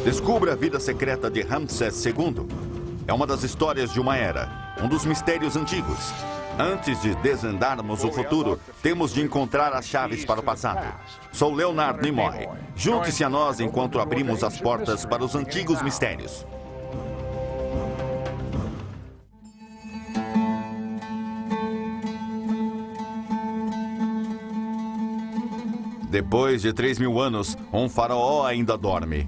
Descubra a vida secreta de Ramsés II. É uma das histórias de uma era, um dos mistérios antigos. Antes de desvendarmos o futuro, temos de encontrar as chaves para o passado. Sou Leonard Nimoy. Junte-se a nós enquanto abrimos as portas para os antigos mistérios. Depois de 3.000 anos, um faraó ainda dorme.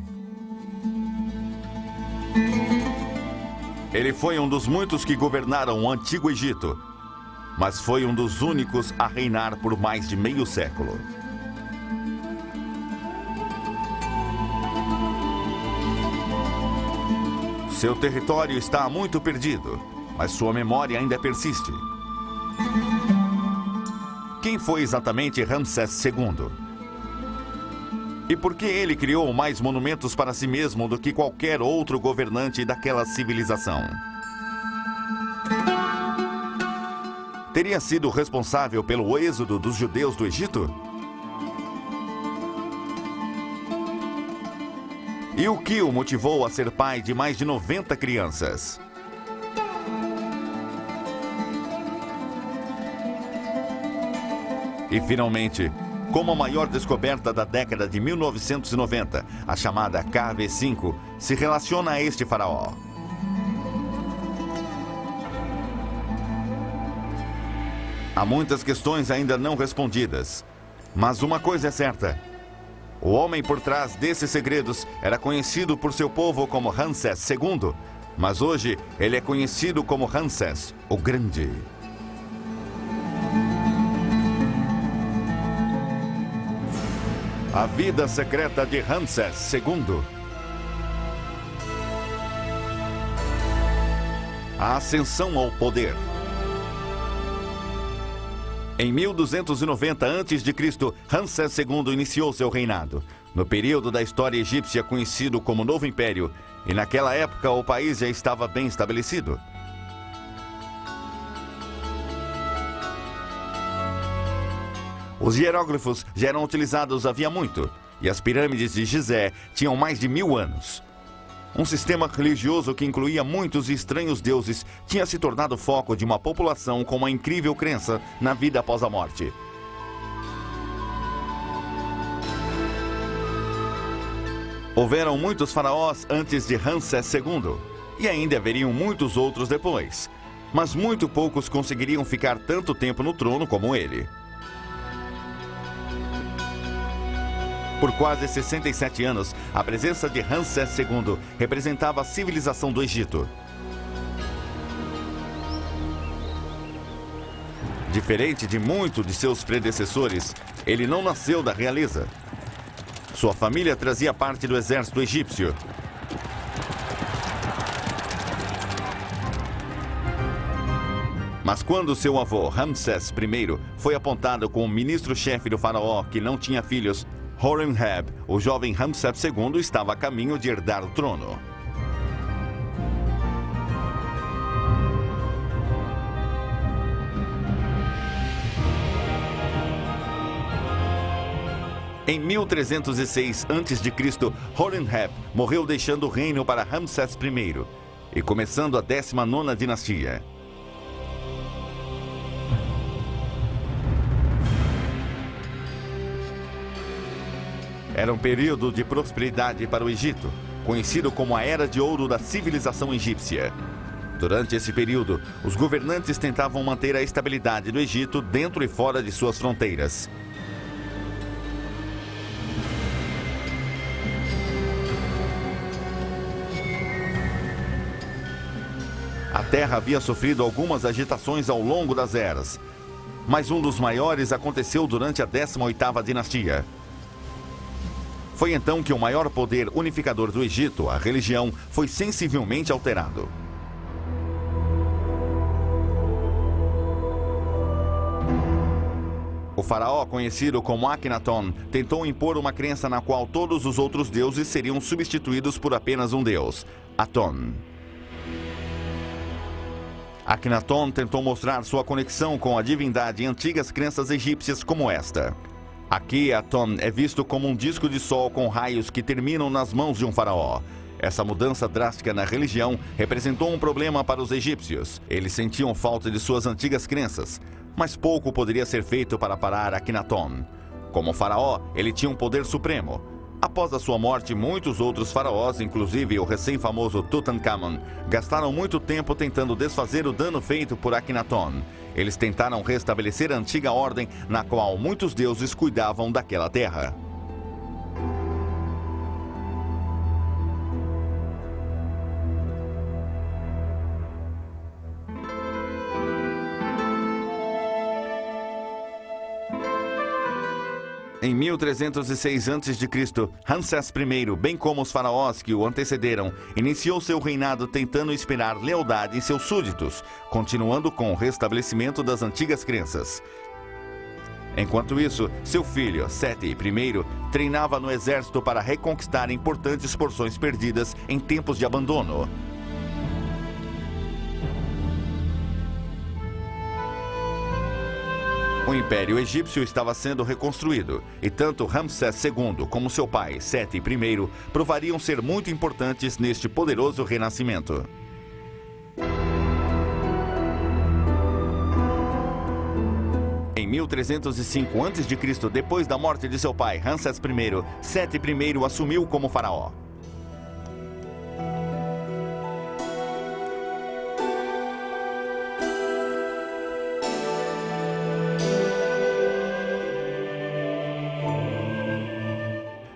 Ele foi um dos muitos que governaram o Antigo Egito, mas foi um dos únicos a reinar por mais de meio século. Seu território está muito perdido, mas sua memória ainda persiste. Quem foi exatamente Ramsés II? E por que ele criou mais monumentos para si mesmo do que qualquer outro governante daquela civilização? Teria sido responsável pelo êxodo dos judeus do Egito? E o que o motivou a ser pai de mais de 90 crianças? E, finalmente, como a maior descoberta da década de 1990, a chamada KV5, se relaciona a este faraó? Há muitas questões ainda não respondidas, mas uma coisa é certa. O homem por trás desses segredos era conhecido por seu povo como Ramsés II, mas hoje ele é conhecido como Ramsés, o Grande. A vida secreta de Ramsés II. A ascensão ao poder. Em 1290 a.C., Ramsés II iniciou seu reinado, no período da história egípcia conhecido como Novo Império, e naquela época o país já estava bem estabelecido. Os hieróglifos já eram utilizados havia muito, e as pirâmides de Gizé tinham mais de 1000 anos. Um sistema religioso que incluía muitos e estranhos deuses tinha se tornado foco de uma população com uma incrível crença na vida após a morte. Houveram muitos faraós antes de Ramsés II, e ainda haveriam muitos outros depois, mas muito poucos conseguiriam ficar tanto tempo no trono como ele. Por quase 67 anos, a presença de Ramsés II representava a civilização do Egito. Diferente de muitos de seus predecessores, ele não nasceu da realeza. Sua família trazia parte do exército egípcio. Mas quando seu avô, Ramsés I, foi apontado como ministro-chefe do faraó que não tinha filhos, Horemheb, o jovem Ramsés II, estava a caminho de herdar o trono. Em 1306 a.C., Horemheb morreu deixando o reino para Ramsés I e começando a 19ª dinastia. Era um período de prosperidade para o Egito, conhecido como a Era de Ouro da civilização egípcia. Durante esse período, os governantes tentavam manter a estabilidade do Egito dentro e fora de suas fronteiras. A terra havia sofrido algumas agitações ao longo das eras, mas um dos maiores aconteceu durante a 18ª dinastia. Foi então que o maior poder unificador do Egito, a religião, foi sensivelmente alterado. O faraó, conhecido como Akhenaton, tentou impor uma crença na qual todos os outros deuses seriam substituídos por apenas um deus, Aton. Akhenaton tentou mostrar sua conexão com a divindade em antigas crenças egípcias como esta. Akenaton é visto como um disco de sol com raios que terminam nas mãos de um faraó. Essa mudança drástica na religião representou um problema para os egípcios. Eles sentiam falta de suas antigas crenças, mas pouco poderia ser feito para parar Akenaton. Como faraó, ele tinha um poder supremo. Após a sua morte, muitos outros faraós, inclusive o recém-famoso Tutankhamon, gastaram muito tempo tentando desfazer o dano feito por Akenaton. Eles tentaram restabelecer a antiga ordem na qual muitos deuses cuidavam daquela terra. Em 1306 a.C., Ramsés I, bem como os faraós que o antecederam, iniciou seu reinado tentando inspirar lealdade em seus súditos, continuando com o restabelecimento das antigas crenças. Enquanto isso, seu filho, Seti I, treinava no exército para reconquistar importantes porções perdidas em tempos de abandono. O Império Egípcio estava sendo reconstruído, e tanto Ramsés II como seu pai, Seti I, provariam ser muito importantes neste poderoso renascimento. Em 1305 a.C., depois da morte de seu pai, Ramsés I, Seti I assumiu como faraó.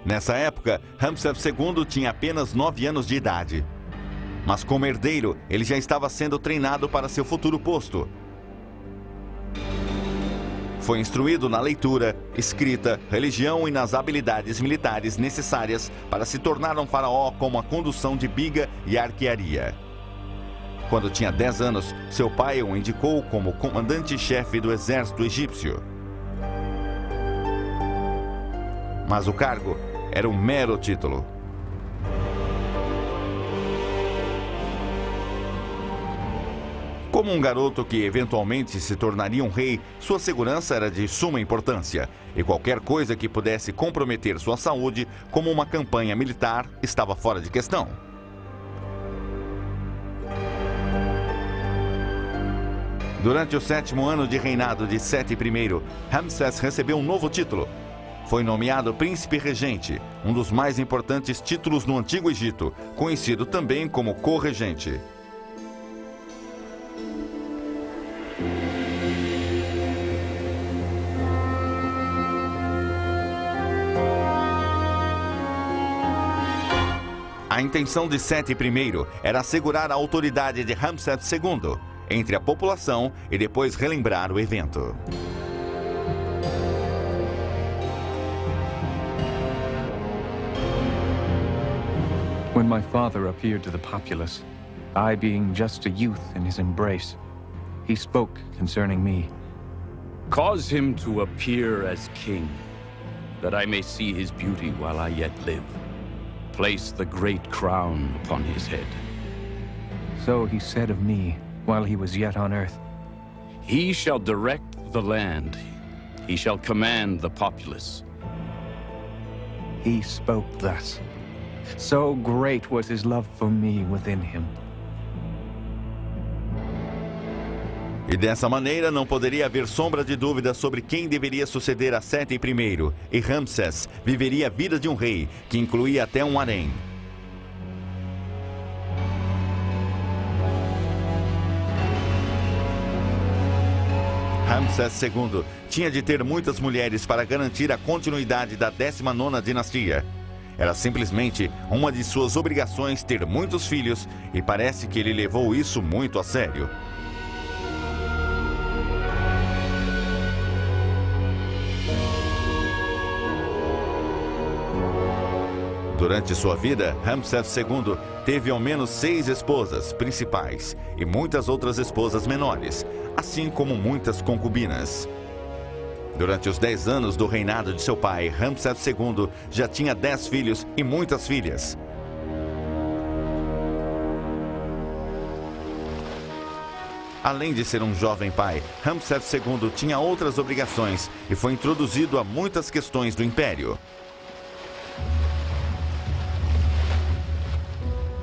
Nessa época, Ramsés II tinha apenas 9 anos de idade. Mas como herdeiro, ele já estava sendo treinado para seu futuro posto. Foi instruído na leitura, escrita, religião e nas habilidades militares necessárias para se tornar um faraó, como a condução de biga e arquearia. Quando tinha 10 anos, seu pai o indicou como comandante-chefe do exército egípcio. Mas o cargo era um mero título. Como um garoto que eventualmente se tornaria um rei, sua segurança era de suma importância, e qualquer coisa que pudesse comprometer sua saúde, como uma campanha militar, estava fora de questão. Durante o 7º ano de reinado de Seti I, Ramsés recebeu um novo título. Foi nomeado príncipe regente, um dos mais importantes títulos no Antigo Egito, conhecido também como co-regente. A intenção de Seti I era assegurar a autoridade de Ramsés II entre a população e depois relembrar o evento. When my father appeared to the populace, I being just a youth in his embrace, he spoke concerning me. Cause him to appear as king, that I may see his beauty while I yet live. Place the great crown upon his head. So he said of me while he was yet on earth. He shall direct the land. He shall command the populace. He spoke thus. So great was his love for me within him. E dessa maneira não poderia haver sombra de dúvida sobre quem deveria suceder a Seti I, e Ramsés viveria a vida de um rei, que incluía até um harém. Ramsés II tinha de ter muitas mulheres para garantir a continuidade da 19ª dinastia. Era simplesmente uma de suas obrigações ter muitos filhos, e parece que ele levou isso muito a sério. Durante sua vida, Ramsés II teve ao menos 6 esposas principais e muitas outras esposas menores, assim como muitas concubinas. Durante os 10 anos do reinado de seu pai, Ramsés II já tinha 10 filhos e muitas filhas. Além de ser um jovem pai, Ramsés II tinha outras obrigações e foi introduzido a muitas questões do império.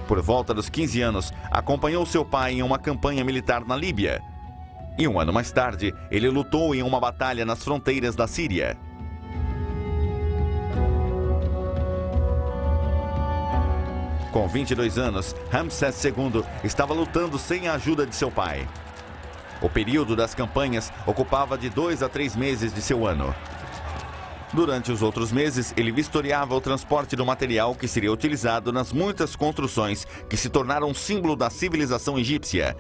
Por volta dos 15 anos, acompanhou seu pai em uma campanha militar na Líbia. E um ano mais tarde, ele lutou em uma batalha nas fronteiras da Síria. Com 22 anos, Ramsés II estava lutando sem a ajuda de seu pai. O período das campanhas ocupava de 2 a 3 meses de seu ano. Durante os outros meses, ele vistoriava o transporte do material que seria utilizado nas muitas construções que se tornaram símbolo da civilização egípcia.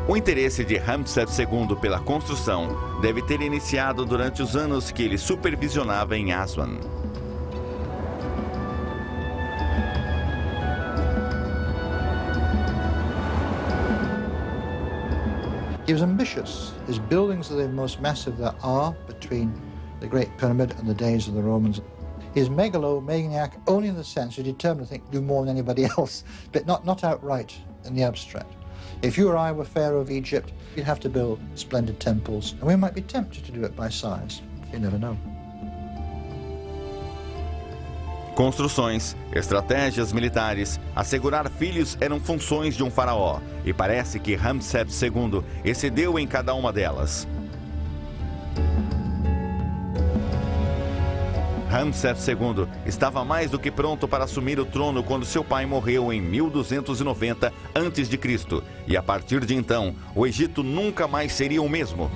O interesse de Ramsés II pela construção deve ter iniciado durante os anos que ele supervisionava em Aswan. He was ambitious. His buildings are the most massive there are between the Great Pyramid and the days of the Romans. He is megalomaniac only in the sense he's determined to do more than anybody else, but not outright in the abstract. If you or I were Pharaoh of Egypt, you'd have to build splendid temples, and we might be tempted to do it by size. You never know. Construções, estratégias militares, assegurar filhos eram funções de um faraó, e parece que Ramsés II excedeu em cada uma delas. Ramsés II estava mais do que pronto para assumir o trono quando seu pai morreu em 1290 a.C., e a partir de então, o Egito nunca mais seria o mesmo.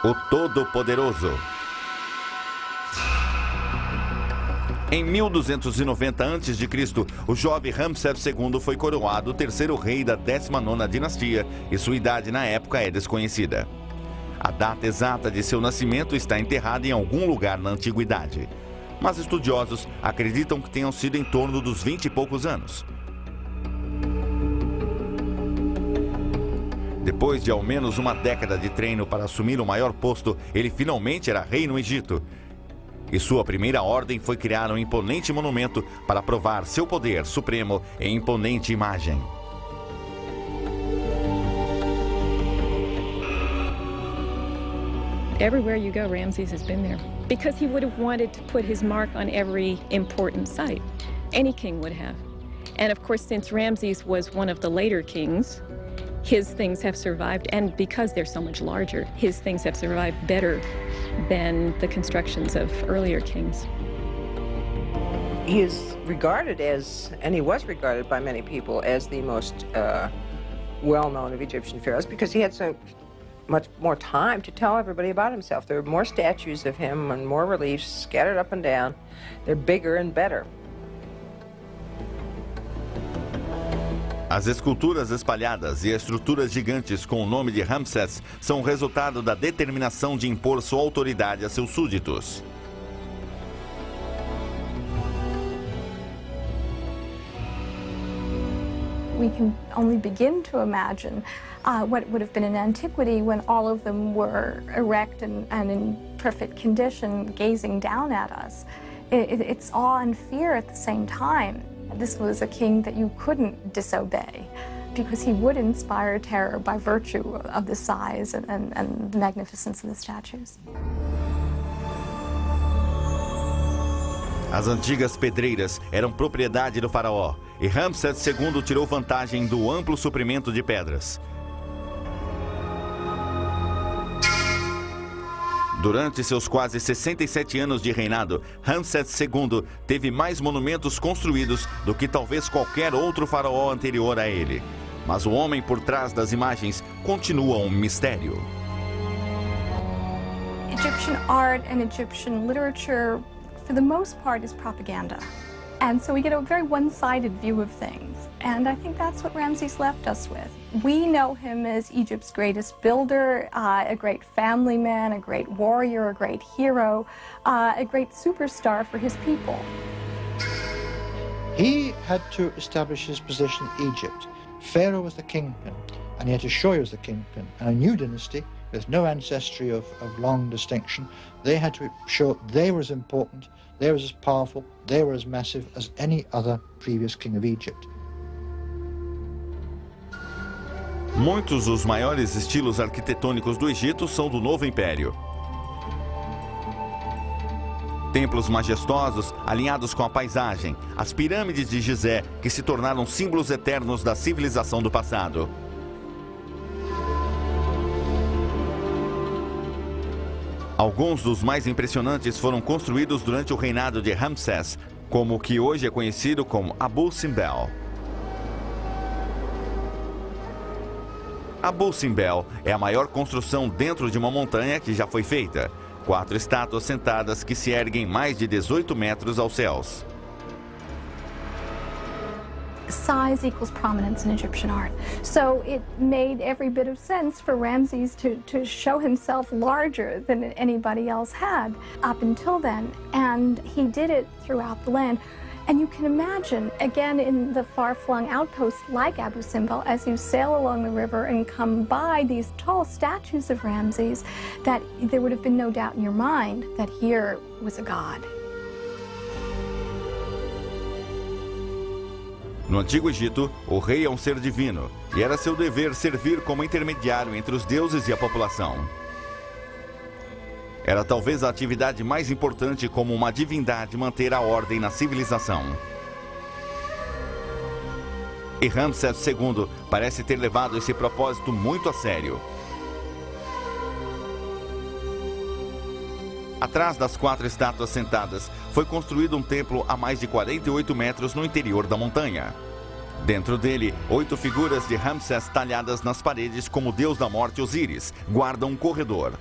O Todo-Poderoso. Em 1290 a.C., o jovem Ramsés II foi coroado o terceiro rei da 19ª dinastia e sua idade na época é desconhecida. A data exata de seu nascimento está enterrada em algum lugar na antiguidade, mas estudiosos acreditam que tenham sido em torno dos 20 e poucos anos. Depois de ao menos uma década de treino para assumir o maior posto, ele finalmente era rei no Egito. E sua primeira ordem foi criar um imponente monumento para provar seu poder supremo em imponente imagem. Everywhere you go, Ramses has been there. Because he would have wanted to put his mark on every important site. Any king would have. And of course, since Ramses was one of the later kings, his things have survived, and because they're so much larger, his things have survived better than the constructions of earlier kings. He is regarded as, and he was regarded by many people as the most well-known of Egyptian pharaohs because he had so much more time to tell everybody about himself. There are more statues of him and more reliefs scattered up and down. They're bigger and better. As esculturas espalhadas e estruturas gigantes com o nome de Ramsés são o resultado da determinação de impor sua autoridade a seus súditos. We can only begin to imagine what would have been in antiquity when all of them were erect and in perfect condition, gazing down at us. It's awe and fear at the same time. This was a king that you couldn't disobey because he would inspire terror by virtue of the size and the magnificence of the statues. As antigas pedreiras eram propriedade do faraó e Ramsés II tirou vantagem do amplo suprimento de pedras. Durante seus quase 67 anos de reinado, Ramsés II teve mais monumentos construídos do que talvez qualquer outro faraó anterior a ele. Mas o homem por trás das imagens continua um mistério. Egyptian art and Egyptian literature, for the most part, is propaganda. And so we get a very one-sided view of things. And I think that's what Ramses left us with. We know him as Egypt's greatest builder, a great family man, a great warrior, a great hero, a great superstar for his people. He had to establish his position in Egypt. Pharaoh was the kingpin, and he had to show he was the kingpin. And a new dynasty, with no ancestry of long distinction, they had to show they were as important, they were as powerful, they were as massive as any other previous king of Egypt. Muitos dos maiores estilos arquitetônicos do Egito são do Novo Império. Templos majestosos alinhados com a paisagem, as pirâmides de Gizé, que se tornaram símbolos eternos da civilização do passado. Alguns dos mais impressionantes foram construídos durante o reinado de Ramsés, como o que hoje é conhecido como Abu Simbel. Abu Simbel é a maior construção dentro de uma montanha que já foi feita. 4 estátuas sentadas que se erguem mais de 18 metros aos céus. Size equals prominence in Egyptian art. So it made every bit of sense for Ramses to show himself larger than anybody else had up until then. And he did it throughout the land. And you can imagine, again, in the far-flung outposts like Abu Simbel, as you sail along the river and come by these tall statues of Ramses, that there would have been no doubt in your mind that here was a god. No Antigo Egito, o rei é um ser divino, e era seu dever servir como intermediário entre os deuses e a população. Era talvez a atividade mais importante como uma divindade manter a ordem na civilização. E Ramsés II parece ter levado esse propósito muito a sério. Atrás das 4 estátuas sentadas, foi construído um templo a mais de 48 metros no interior da montanha. Dentro dele, 8 figuras de Ramsés talhadas nas paredes como deus da morte Osíris guardam um corredor.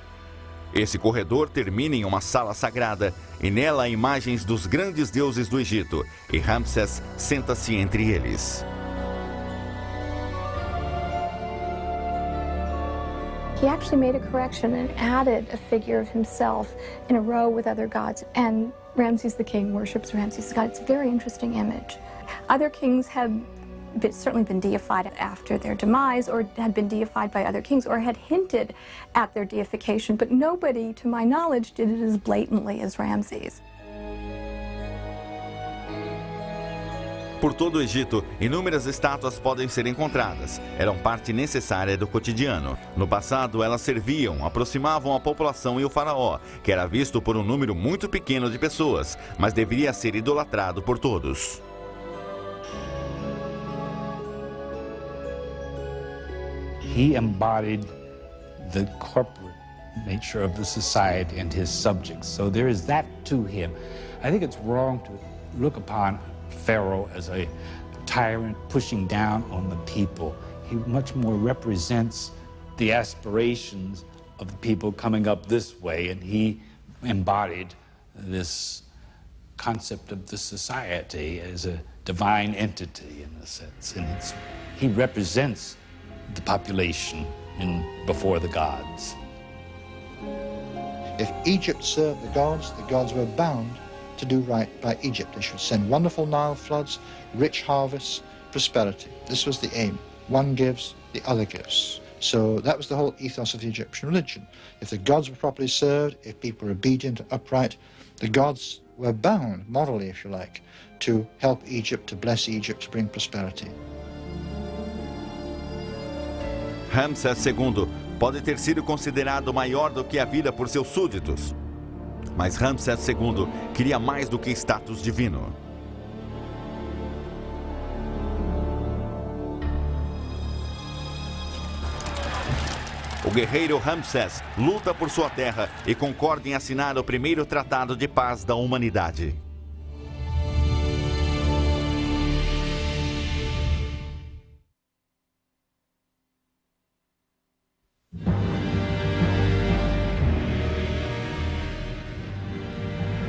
Esse corredor termina em uma sala sagrada e nela há imagens dos grandes deuses do Egito, e Ramsés senta-se entre eles. He actually made a correction and added a figure of himself in a row with other gods, and Ramses the king worships Ramses the god. It's a very interesting image. Other kings had certainly been deified after their demise, or had been deified by other kings, or had hinted at their deification, but nobody, to my knowledge, did it as blatantly as Ramses. Por todo o Egito, inúmeras estátuas podem ser encontradas. Eram parte necessária do cotidiano. No passado, elas serviam, aproximavam a população e o faraó, que era visto por um número muito pequeno de pessoas, mas deveria ser idolatrado por todos. He embodied the corporate nature of the society and his subjects. So there is that to him. I think it's wrong to look upon Pharaoh as a tyrant pushing down on the people. He much more represents the aspirations of the people coming up this way, and he embodied this concept of the society as a divine entity in a sense. And he represents the population before the gods. If Egypt served the gods were bound to do right by Egypt. They should send wonderful Nile floods, rich harvests, prosperity. This was the aim. One gives, the other gives. So that was the whole ethos of the Egyptian religion. If the gods were properly served, if people were obedient and upright, the gods were bound, morally if you like, to help Egypt, to bless Egypt, to bring prosperity. Ramsés II pode ter sido considerado maior do que a vida por seus súditos. Mas Ramsés II queria mais do que status divino. O guerreiro Ramsés luta por sua terra e concorda em assinar o primeiro tratado de paz da humanidade.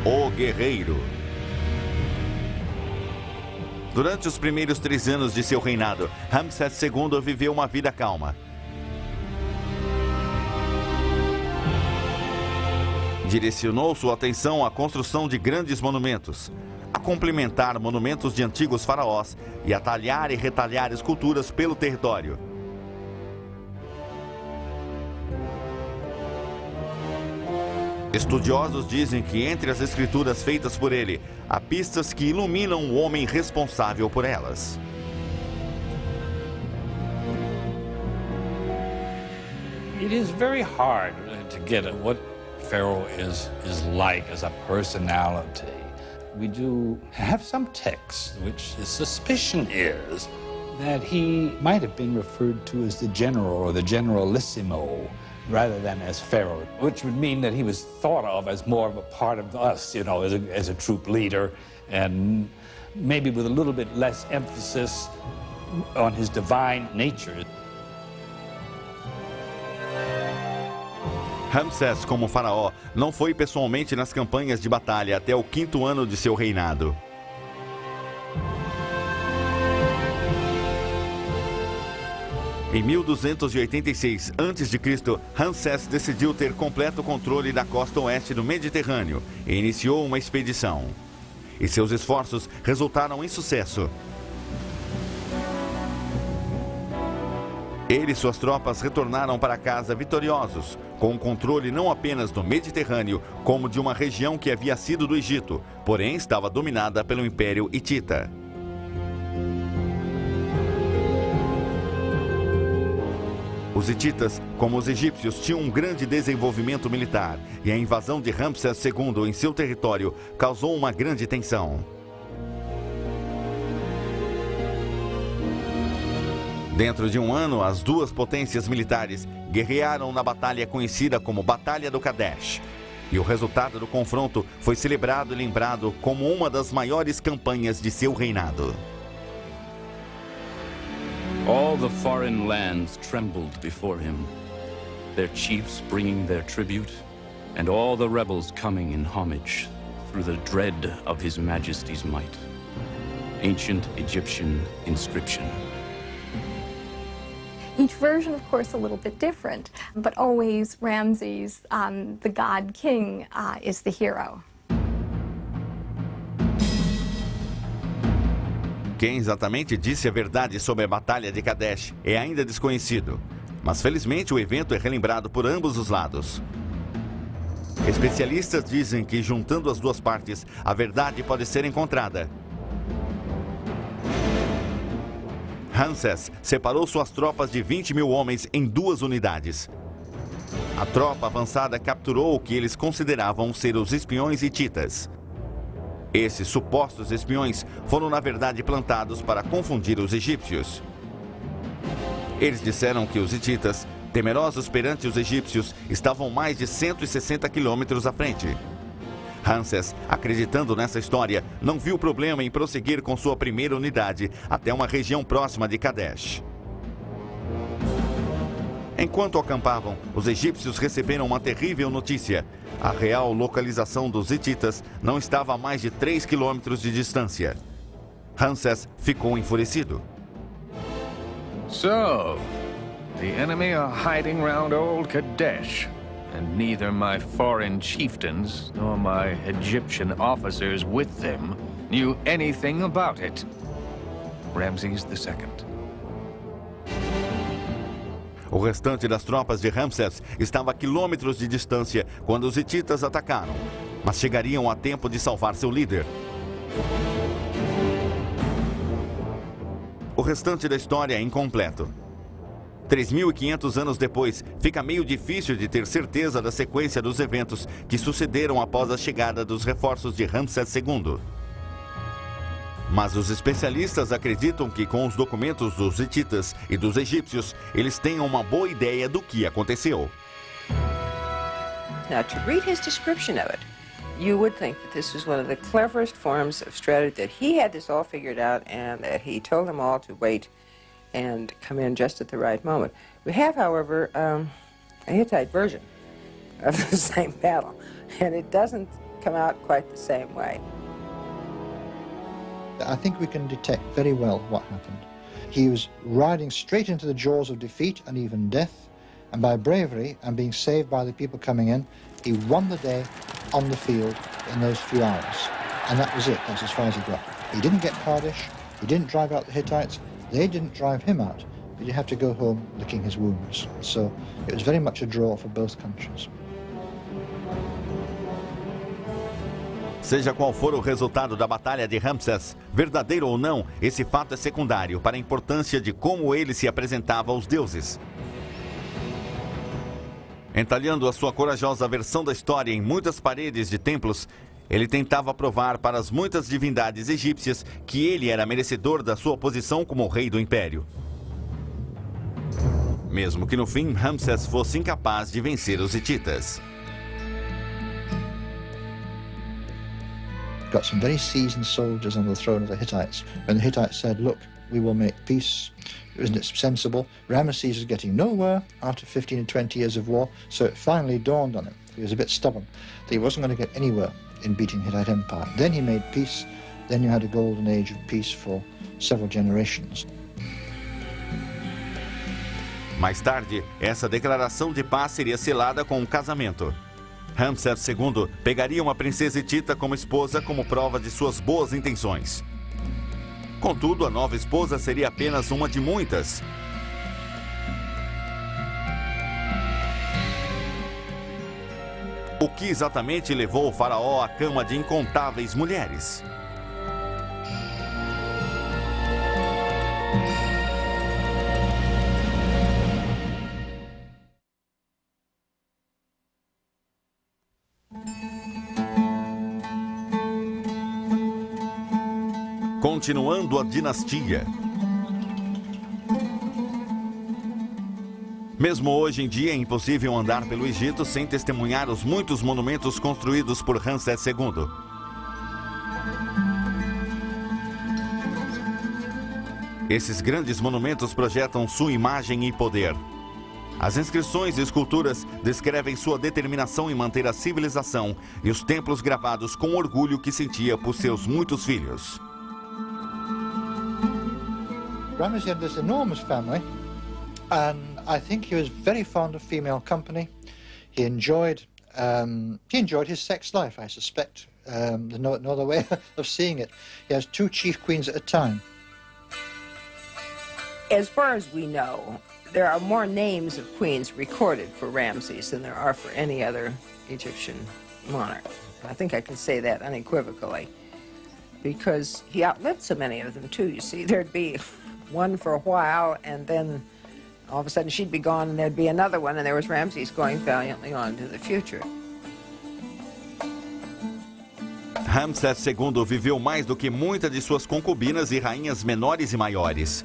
O guerreiro. Durante os primeiros 3 anos de seu reinado, Ramsés II viveu uma vida calma. Direcionou sua atenção à construção de grandes monumentos, a complementar monumentos de antigos faraós e a talhar e retalhar esculturas pelo território. Estudiosos dizem que entre as escrituras feitas por ele, há pistas que iluminam o homem responsável por elas. It is very hard to get at what Pharaoh is like as a personality. We do have some texts which the suspicion is that he might have been referred to as the general or the generalissimo rather than as Pharaoh, which would mean that he was thought of as more of a part of us, you know, as a troop leader, and maybe with a little bit less emphasis on his divine nature. Ramsés, como faraó, não foi pessoalmente nas campanhas de batalha até o 5º ano de seu reinado. Em 1286 a.C., Ramsés decidiu ter completo controle da costa oeste do Mediterrâneo e iniciou uma expedição. E seus esforços resultaram em sucesso. Ele e suas tropas retornaram para casa vitoriosos, com o controle não apenas do Mediterrâneo, como de uma região que havia sido do Egito, porém estava dominada pelo Império Hitita. Os hititas, como os egípcios, tinham um grande desenvolvimento militar, e a invasão de Ramsés II em seu território causou uma grande tensão. Dentro de um ano, as duas potências militares guerrearam na batalha conhecida como Batalha do Kadesh. E o resultado do confronto foi celebrado e lembrado como uma das maiores campanhas de seu reinado. All the foreign lands trembled before him, their chiefs bringing their tribute, and all the rebels coming in homage through the dread of His Majesty's might. Ancient Egyptian inscription. Each version, of course, a little bit different, but always Ramses, the god king, is the hero. Quem exatamente disse a verdade sobre a Batalha de Kadesh é ainda desconhecido, mas felizmente o evento é relembrado por ambos os lados. Especialistas dizem que, juntando as duas partes, a verdade pode ser encontrada. Ramsés separou suas tropas de 20.000 homens em 2 unidades. A tropa avançada capturou o que eles consideravam ser os espiões hititas. Esses supostos espiões foram, na verdade, plantados para confundir os egípcios. Eles disseram que os hititas, temerosos perante os egípcios, estavam mais de 160 quilômetros à frente. Ramsés, acreditando nessa história, não viu problema em prosseguir com sua primeira unidade até uma região próxima de Kadesh. Enquanto acampavam, os egípcios receberam uma terrível notícia. A real localização dos hititas não estava a mais de 3 quilômetros de distância. Ramsés ficou enfurecido. So, the enemy are hiding round old Kadesh, and neither my foreign chieftains nor my Egyptian officers with them knew anything about it. Ramses II. O restante das tropas de Ramsés estava a quilômetros de distância quando os hititas atacaram, mas chegariam a tempo de salvar seu líder. O restante da história é incompleto. 3.500 anos depois, fica meio difícil de ter certeza da sequência dos eventos que sucederam após a chegada dos reforços de Ramsés II. Mas os especialistas acreditam que, com os documentos dos hititas e dos egípcios, eles tenham uma boa ideia do que aconteceu. Now, to read his description of it, you would think that this was one of the cleverest forms of strategy, that he had this all figured out and that he told them all to wait and come in just at the right moment. We have, however, a Hittite version of the same battle, and it doesn't come out quite the same way. I think we can detect very well what happened. He was riding straight into the jaws of defeat and even death, and by bravery and being saved by the people coming in, he won the day on the field in those few hours. And that was it. That's as far as he got. He didn't get Kadesh. He didn't drive out the Hittites. They didn't drive him out. But he had to go home licking his wounds. So it was very much a draw for both countries. Seja qual for o resultado da Batalha de Ramsés, verdadeiro ou não, esse fato é secundário para a importância de como ele se apresentava aos deuses. Entalhando a sua corajosa versão da história em muitas paredes de templos, ele tentava provar para as muitas divindades egípcias que ele era merecedor da sua posição como rei do império. Mesmo que no fim Ramsés fosse incapaz de vencer os hititas. Got some very seasoned soldiers on the throne of the Hittites. When the Hittites said, look, we will make peace, isn't it sensible? Ramesses was getting nowhere after 15 or 20 years of war, so it finally dawned on him, he was a bit stubborn, that he wasn't going to get anywhere in beating Hittite Empire. Then he made peace, then you had a golden age of peace for several generations. Mais tarde, essa declaração de paz seria selada com um casamento. Ramsés II pegaria uma princesa hitita como esposa como prova de suas boas intenções. Contudo, a nova esposa seria apenas uma de muitas. O que exatamente levou o faraó à cama de incontáveis mulheres? Continuando a dinastia. Mesmo hoje em dia é impossível andar pelo Egito sem testemunhar os muitos monumentos construídos por Ramsés II. Esses grandes monumentos projetam sua imagem e poder. As inscrições e esculturas descrevem sua determinação em manter a civilização e os templos gravados com o orgulho que sentia por seus muitos filhos. Ramesses had this enormous family, and I think he was very fond of female company. He enjoyed his sex life, I suspect. There's no other way of seeing it. He has 2 chief queens at a time. As far as we know, there are more names of queens recorded for Ramses than there are for any other Egyptian monarch. I think I can say that unequivocally, because he outlived so many of them too. You see, there'd be one for a while, and then all of a sudden she'd be gone, and there'd be another one, and there was Ramses going valiantly on to the future. Ramsés II viveu mais do que muitas de suas concubinas e rainhas menores e maiores.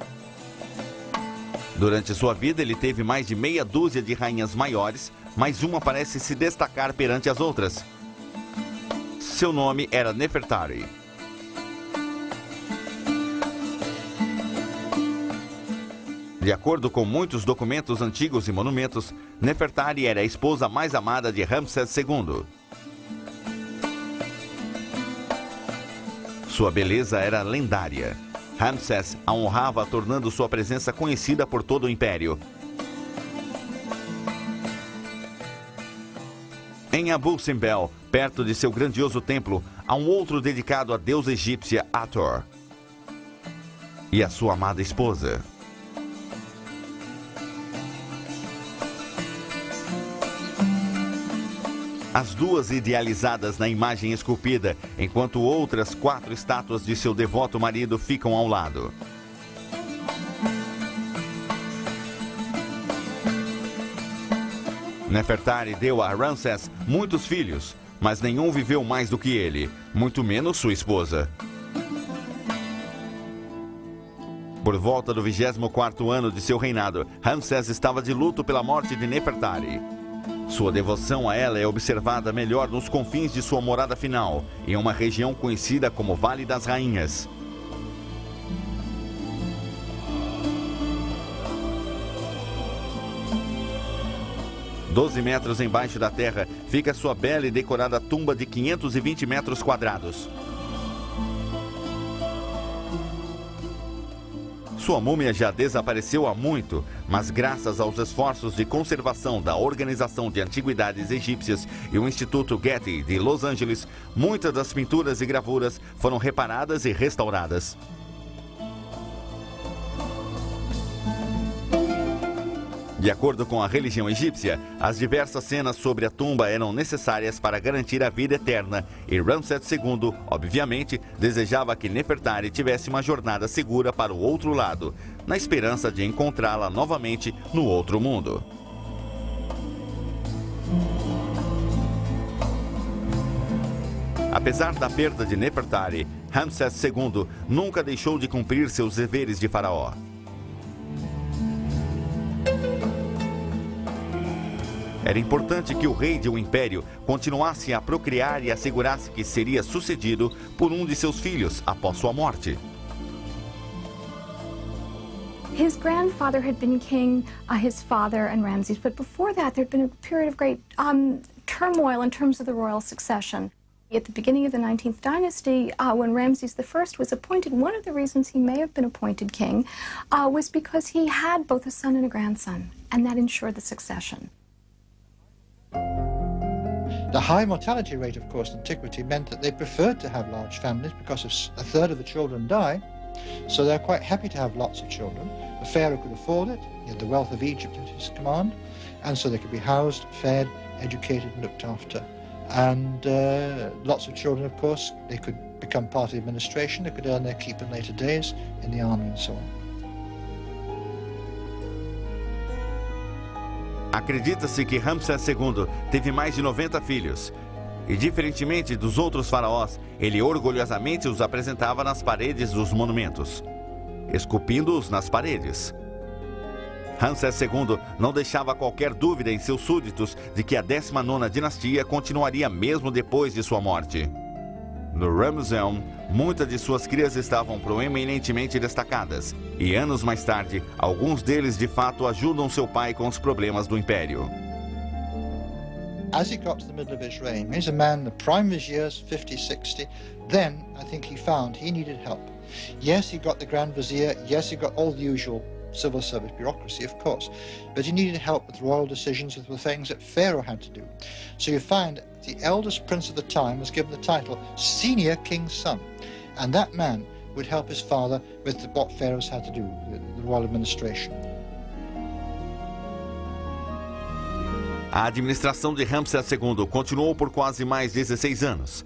Durante sua vida, ele teve mais de meia dúzia de rainhas maiores, mas uma parece se destacar perante as outras. Seu nome era Nefertari. De acordo com muitos documentos antigos e monumentos, Nefertari era a esposa mais amada de Ramsés II. Sua beleza era lendária. Ramsés a honrava, tornando sua presença conhecida por todo o império. Em Abu Simbel, perto de seu grandioso templo, há um outro dedicado à deusa egípcia Hathor e a sua amada esposa. As duas idealizadas na imagem esculpida, enquanto outras 4 estátuas de seu devoto marido ficam ao lado. Nefertari deu a Ramsés muitos filhos, mas nenhum viveu mais do que ele, muito menos sua esposa. Por volta do 24º ano de seu reinado, Ramsés estava de luto pela morte de Nefertari. Sua devoção a ela é observada melhor nos confins de sua morada final, em uma região conhecida como Vale das Rainhas. "12 metros embaixo da terra fica sua bela e decorada tumba de 520 metros quadrados. Sua múmia já desapareceu há muito, mas graças aos esforços de conservação da Organização de Antiguidades Egípcias e o Instituto Getty de Los Angeles, muitas das pinturas e gravuras foram reparadas e restauradas. De acordo com a religião egípcia, as diversas cenas sobre a tumba eram necessárias para garantir a vida eterna e Ramsés II, obviamente, desejava que Nefertari tivesse uma jornada segura para o outro lado, na esperança de encontrá-la novamente no outro mundo. Apesar da perda de Nefertari, Ramsés II nunca deixou de cumprir seus deveres de faraó. Era importante que o rei de um império continuasse a procriar e assegurasse que seria sucedido por um de seus filhos após sua morte. His grandfather had been king, his father and Ramses, but before that there'd been a period of great turmoil in terms of the royal succession. At the beginning of the 19th dynasty, when Ramses I was appointed, one of the reasons he may have been appointed king was because he had both a son and a grandson, and that ensured the succession. The high mortality rate, of course, in antiquity meant that they preferred to have large families because a third of the children die, so they're quite happy to have lots of children. The pharaoh could afford it, he had the wealth of Egypt at his command, and so they could be housed, fed, educated and looked after. And lots of children, of course, they could become part of the administration, they could earn their keep in later days in the army and so on. Acredita-se que Ramsés II teve mais de 90 filhos. E, diferentemente dos outros faraós, ele orgulhosamente os apresentava nas paredes dos monumentos, esculpindo-os nas paredes. Ramsés II não deixava qualquer dúvida em seus súditos de que a 19ª dinastia continuaria mesmo depois de sua morte. No Ramesseum, muitas de suas crias estavam proeminentemente destacadas, e anos mais tarde, alguns deles de fato ajudam seu pai com os problemas do império. As he got to the middle of his reign, he's a man, the prime of his years, 50, 60, then I think he found he needed help. Yes, he got the Grand Vizier, yes, he got all the usual civil service bureaucracy, of course, but he needed help with royal decisions, with the things that Pharaoh had to do. So you find the eldest prince of the time was given the title Senior King's Son, and that man would help his father with what pharaohs had to do, the royal administration. A administração de Ramsés II continuou por quase mais 16 anos.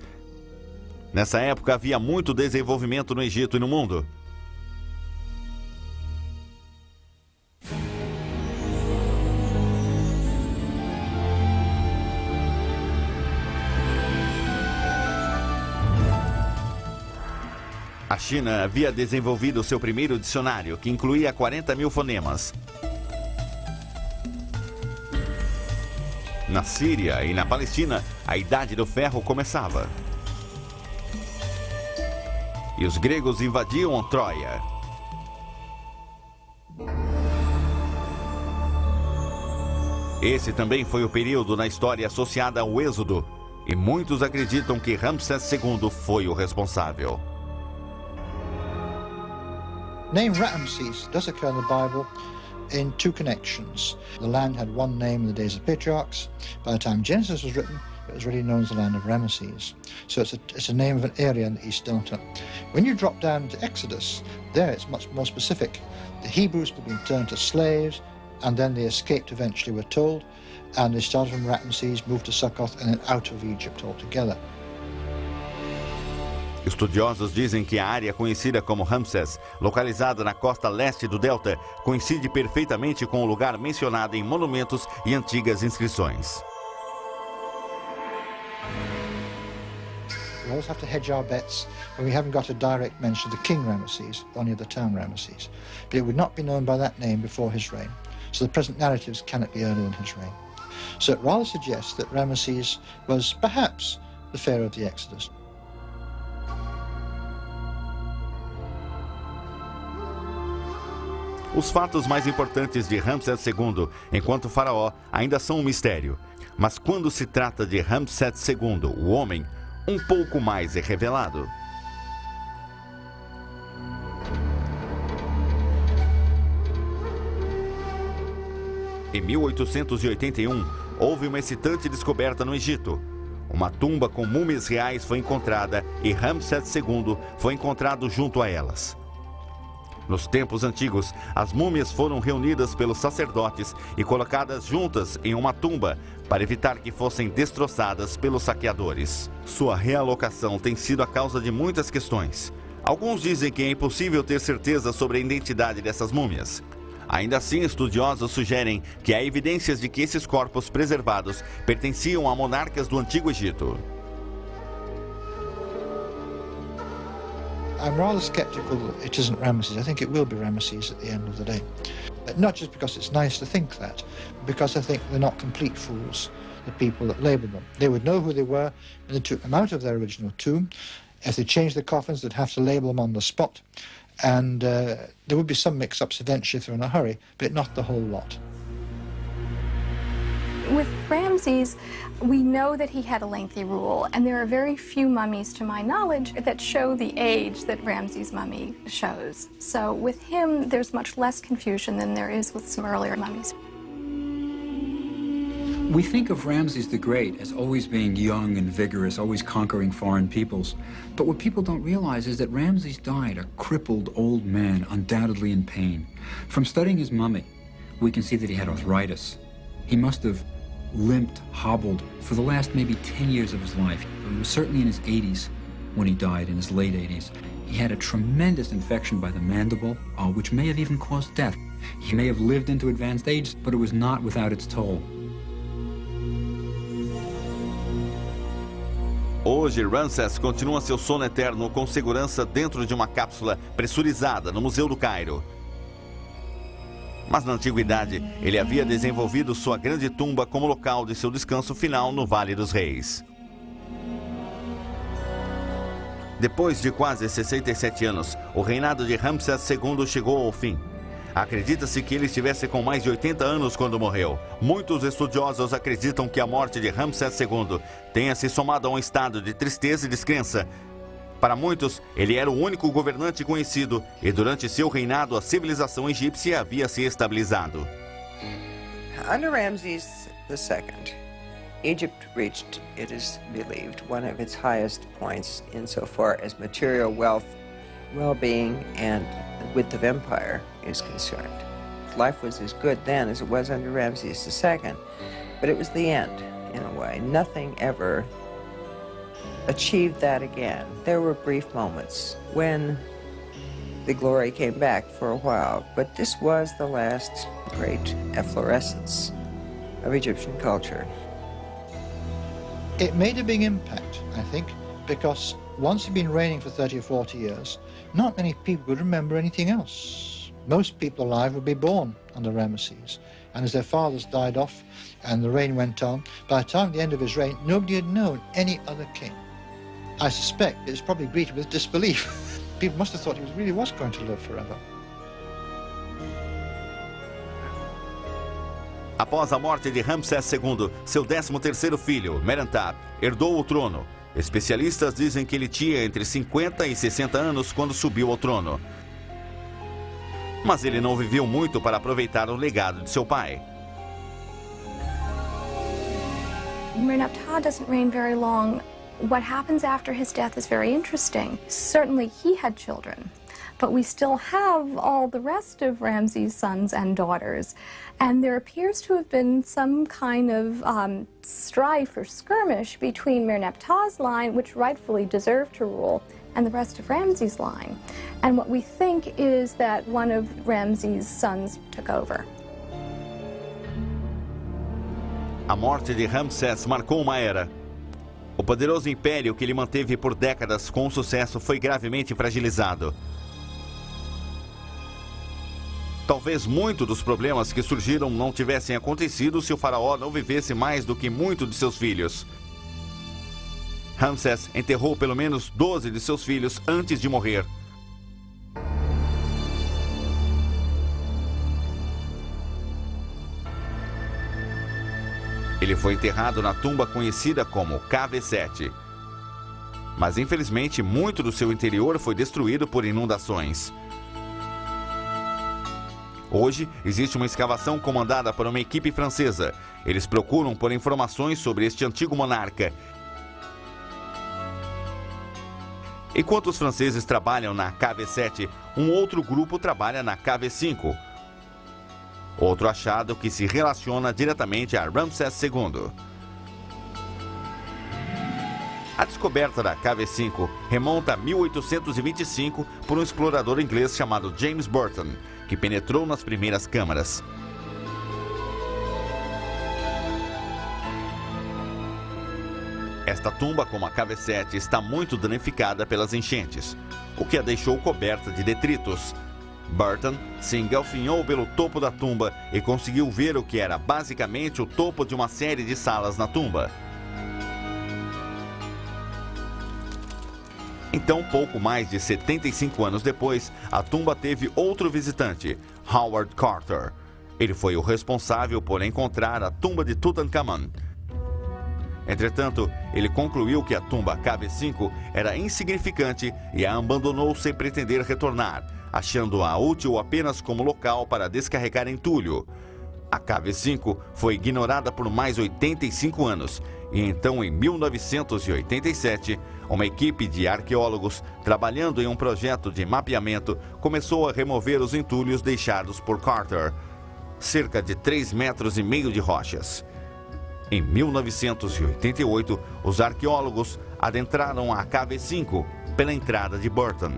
Nessa época havia muito desenvolvimento no Egito e no mundo. A China havia desenvolvido seu primeiro dicionário, que incluía 40.000 fonemas. Na Síria e na Palestina, a Idade do Ferro começava. E os gregos invadiam Troia. Esse também foi o período na história associada ao Êxodo, e muitos acreditam que Ramsés II foi o responsável. Name Ramses does occur in the Bible in two connections. The land had one name in the days of the patriarchs. By the time Genesis was written, it was really known as the land of Ramesses. So it's a name of an area in the East Delta. When you drop down to Exodus, there it's much more specific. The Hebrews had been turned to slaves, and then they escaped eventually, we're told, and they started from Ramesses, moved to Succoth, and then out of Egypt altogether. Estudiosos dizem que a área conhecida como Ramsés, localizada na costa leste do delta, coincide perfeitamente com o lugar mencionado em monumentos e antigas inscrições. We always have to hedge our bets when we haven't got a direct mention of the king Ramesses, only of the town Ramesses. But it would not be known by that name before his reign, so the present narratives cannot be earlier than his reign. So it rather suggests that Ramesses was perhaps the pharaoh of the Exodus. Os fatos mais importantes de Ramsés II, enquanto faraó, ainda são um mistério. Mas quando se trata de Ramsés II, o homem, um pouco mais é revelado. Em 1881, houve uma excitante descoberta no Egito. Uma tumba com múmias reais foi encontrada e Ramsés II foi encontrado junto a elas. Nos tempos antigos, as múmias foram reunidas pelos sacerdotes e colocadas juntas em uma tumba para evitar que fossem destroçadas pelos saqueadores. Sua realocação tem sido a causa de muitas questões. Alguns dizem que é impossível ter certeza sobre a identidade dessas múmias. Ainda assim, estudiosos sugerem que há evidências de que esses corpos preservados pertenciam a monarcas do Antigo Egito. I'm rather skeptical that it isn't Ramesses. I think it will be Ramesses at the end of the day. Not just because it's nice to think that, but because I think they're not complete fools, the people that labelled them. They would know who they were when they took them out of their original tomb. If they changed the coffins, they'd have to label them on the spot. And there would be some mix-ups eventually if they're in a hurry, but not the whole lot. With Ramses, we know that he had a lengthy rule, and there are very few mummies, to my knowledge, that show the age that Ramses' mummy shows. So with him, there's much less confusion than there is with some earlier mummies. We think of Ramses the Great as always being young and vigorous, always conquering foreign peoples. But what people don't realize is that Ramses died a crippled old man, undoubtedly in pain. From studying his mummy, we can see that he had arthritis. He must have limped, hobbled for the last maybe 10 years of his life. He was certainly in his 80s when he died, in his late 80s. He had a tremendous infection by the mandible, which may have even caused death. He may have lived into advanced age, but it was not without its toll. Hoje, Ramsés continua seu sono eterno com segurança dentro de uma cápsula pressurizada no Museu do Cairo. Mas na antiguidade, ele havia desenvolvido sua grande tumba como local de seu descanso final no Vale dos Reis. Depois de quase 67 anos, o reinado de Ramsés II chegou ao fim. Acredita-se que ele estivesse com mais de 80 anos quando morreu. Muitos estudiosos acreditam que a morte de Ramsés II tenha se somado a um estado de tristeza e descrença. Para muitos, ele era o único governante conhecido e durante seu reinado a civilização egípcia havia se estabilizado. Under Ramses II, Egypt reached, it is believed, one of its highest points insofar as material wealth, well-being, and width of empire is concerned. Life was as good then as it was under Ramses II, but it was the end, in a way. Nothing ever achieved that again. There were brief moments when the glory came back for a while, but this was the last great efflorescence of Egyptian culture. It made a big impact, I think, because once he'd been reigning for 30 or 40 years, not many people would remember anything else. Most people alive would be born under Ramesses, and as their fathers died off and the reign went on, by the time of the end of his reign, nobody had known any other king. I suspect it was probably greeted with disbelief. People must have thought he really was going to live forever. Após a morte de Ramsés II, seu 13º filho, Merentab, herdou o trono. Especialistas dizem que ele tinha entre 50 e 60 anos quando subiu ao trono. Mas ele não viveu muito para aproveitar o legado de seu pai. Merneptah doesn't reign very long. What happens after his death is very interesting. Certainly he had children, but we still have all the rest of Ramses' sons and daughters. And there appears to have been some kind of strife or skirmish between Merneptah's line, which rightfully deserved to rule, and the rest of Ramses' line. And what we think is that one of Ramses' sons took over. A morte de Ramsés marcou uma era. O poderoso império que ele manteve por décadas com sucesso foi gravemente fragilizado. Talvez muitos dos problemas que surgiram não tivessem acontecido se o faraó não vivesse mais do que muitos de seus filhos. Ramsés enterrou pelo menos 12 de seus filhos antes de morrer. Ele foi enterrado na tumba conhecida como KV7. Mas infelizmente muito do seu interior foi destruído por inundações. Hoje, existe uma escavação comandada por uma equipe francesa. Eles procuram por informações sobre este antigo monarca. Enquanto os franceses trabalham na KV7, um outro grupo trabalha na KV5. Outro achado que se relaciona diretamente a Ramsés II. A descoberta da KV5 remonta a 1825 por um explorador inglês chamado James Burton, que penetrou nas primeiras câmaras. Esta tumba, como a KV7, está muito danificada pelas enchentes, o que a deixou coberta de detritos. Burton se engalfinhou pelo topo da tumba e conseguiu ver o que era basicamente o topo de uma série de salas na tumba. Então, pouco mais de 75 anos depois, a tumba teve outro visitante, Howard Carter. Ele foi o responsável por encontrar a tumba de Tutankhamun. Entretanto, ele concluiu que a tumba KV5 era insignificante e a abandonou sem pretender retornar, achando-a útil apenas como local para descarregar entulho. A KV5 foi ignorada por mais 85 anos e então, em 1987, uma equipe de arqueólogos, trabalhando em um projeto de mapeamento, começou a remover os entulhos deixados por Carter, cerca de 3,5 metros de rochas. Em 1988, os arqueólogos adentraram a KV5 pela entrada de Burton.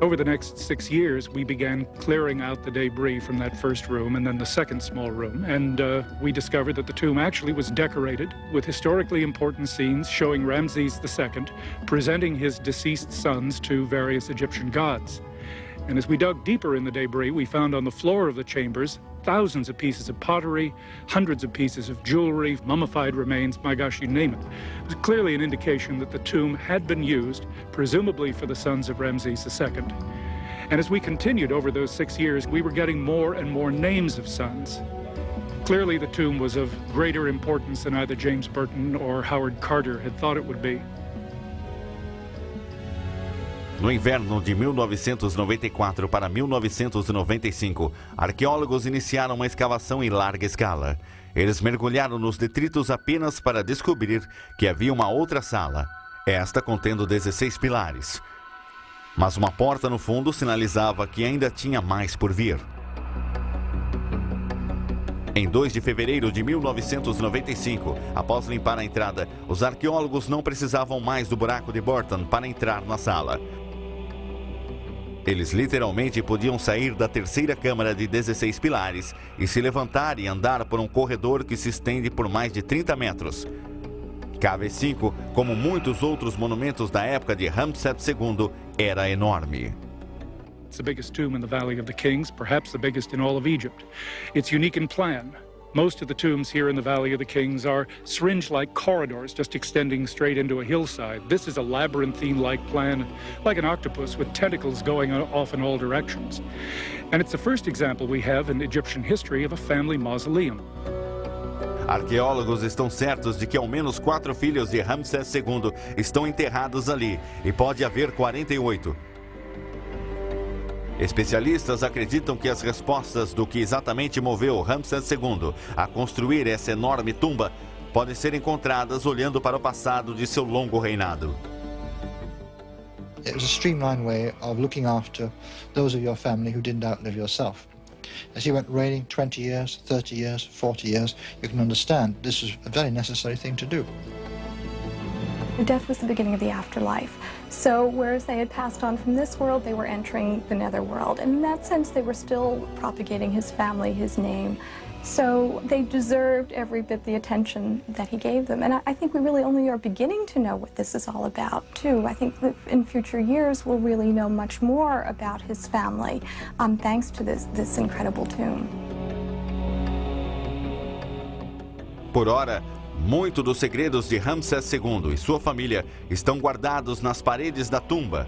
Over the next 6 years, we began clearing out the debris from that first room and then the second small room. And we discovered that the tomb actually was decorated with historically important scenes showing Ramses II presenting his deceased sons to various Egyptian gods. And as we dug deeper in the debris, we found on the floor of the chambers thousands of pieces of pottery, hundreds of pieces of jewelry, mummified remains, my gosh, you name it. It was clearly an indication that the tomb had been used, presumably for the sons of Ramses II. And as we continued over those 6 years, we were getting more and more names of sons. Clearly the tomb was of greater importance than either James Burton or Howard Carter had thought it would be. No inverno de 1994 para 1995, arqueólogos iniciaram uma escavação em larga escala. Eles mergulharam nos detritos apenas para descobrir que havia uma outra sala, esta contendo 16 pilares. Mas uma porta no fundo sinalizava que ainda tinha mais por vir. Em 2 de fevereiro de 1995, após limpar a entrada, os arqueólogos não precisavam mais do buraco de Burton para entrar na sala. Eles literalmente podiam sair da terceira câmara de 16 pilares e se levantar e andar por um corredor que se estende por mais de 30 metros. KV5, como muitos outros monumentos da época de Ramsés II, era enorme. It's the biggest tomb in the Valley of the Kings, perhaps the biggest in all of Egypt. It's unique in plan. Most of the tombs here in the Valley of the Kings are syringe-like corridors just extending straight into a hillside. This is a labyrinthine-like plan, like an octopus with tentacles going off in all directions. And it's the first example we have in Egyptian history of a family mausoleum. Arqueólogos estão certos de que ao menos 4 filhos de Ramsés II estão enterrados ali, e pode haver 48. Especialistas acreditam que as respostas do que exatamente moveu Ramsés II a construir essa enorme tumba podem ser encontradas olhando para o passado de seu longo reinado. It was a streamlined way of looking after those of your family who didn't outlive yourself. As he went reigning 20 years, 30 years, 40 years, you can understand this is a very necessary thing to do. Death was the beginning of the afterlife. So whereas they had passed on from this world, they were entering the netherworld. And in that sense, they were still propagating his family, his name. So they deserved every bit the attention that he gave them. And I think we really only are beginning to know what this is all about, too. I think that in future years, we'll really know much more about his family, thanks to this incredible tomb. Por ora, muito dos segredos de Ramsés II e sua família estão guardados nas paredes da tumba.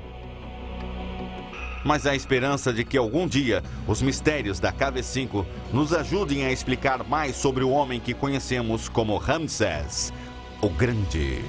Mas há esperança de que algum dia os mistérios da KV5 nos ajudem a explicar mais sobre o homem que conhecemos como Ramsés, o Grande.